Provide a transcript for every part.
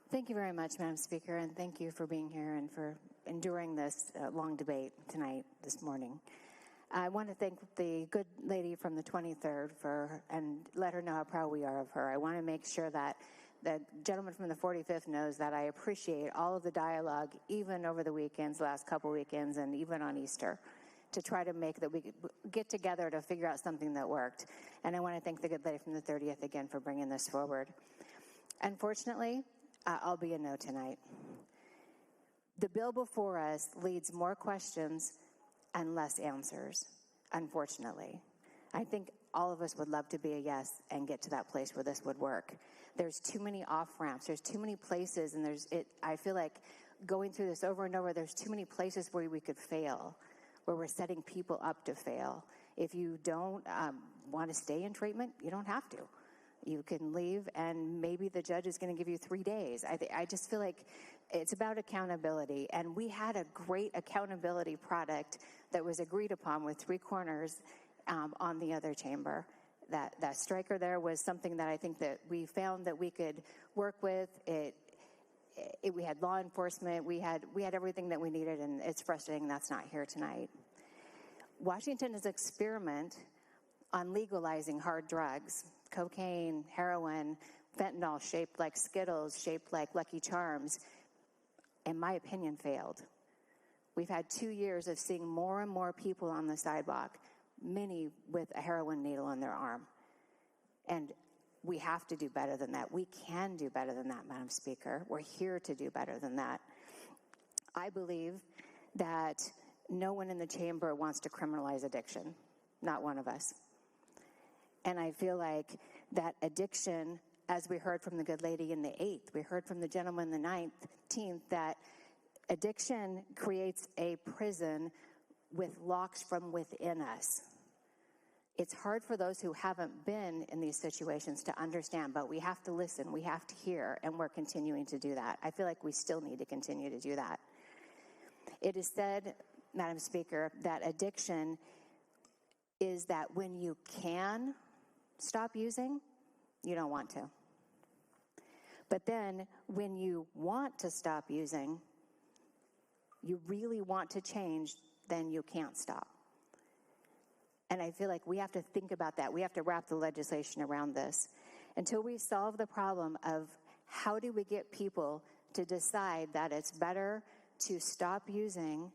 Thank you very much, Madam Speaker, and thank you for being here and for enduring this long debate tonight, this morning. I want to thank the good lady from the 23rd and let her know how proud we are of her. I want to make sure that the gentleman from the 45th knows that I appreciate all of the dialogue, even over the weekends, last couple weekends, and even on Easter, to try to make that we could get together to figure out something that worked. And I want to thank the good lady from the 30th again for bringing this forward. Unfortunately, I'll be a no tonight. The bill before us leads more questions and less answers, unfortunately. I think all of us would love to be a yes and get to that place where this would work. There's too many off-ramps. There's too many places, and I feel like going through this over and over, there's too many places where we could fail, where we're setting people up to fail. If you don't want to stay in treatment, you don't have to. You can leave, and maybe the judge is going to give you 3 days. I just feel like it's about accountability, and we had a great accountability product that was agreed upon with three corners on the other chamber. That striker there was something that I think that we found that we could work with. We had law enforcement. We had everything that we needed, and it's frustrating that's not here tonight. Washington is experiment on legalizing hard drugs, cocaine, heroin, fentanyl shaped like Skittles, shaped like Lucky Charms, in my opinion, failed. We've had 2 years of seeing more and more people on the sidewalk, many with a heroin needle in their arm. And we have to do better than that. We can do better than that, Madam Speaker. We're here to do better than that. I believe that no one in the chamber wants to criminalize addiction, not one of us. And I feel like that addiction, as we heard from the good lady in the 8th, we heard from the gentleman in the 19th, that addiction creates a prison with locks from within us. It's hard for those who haven't been in these situations to understand, but we have to listen, we have to hear, and we're continuing to do that. I feel like we still need to continue to do that. It is said, Madam Speaker, that addiction is that when you can stop using, you don't want to. But then when you want to stop using, you really want to change, then you can't stop. And I feel like we have to think about that. We have to wrap the legislation around this. Until we solve the problem of how do we get people to decide that it's better to stop using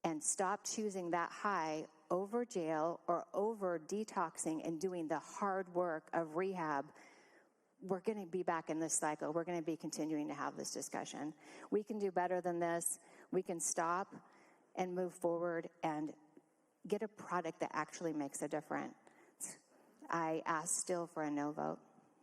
and stop choosing that high over jail or over detoxing and doing the hard work of rehab, we're going to be back in this cycle. We're going to be continuing to have this discussion. We can do better than this. We can stop and move forward and get a product that actually makes a difference. I ask still for a no vote.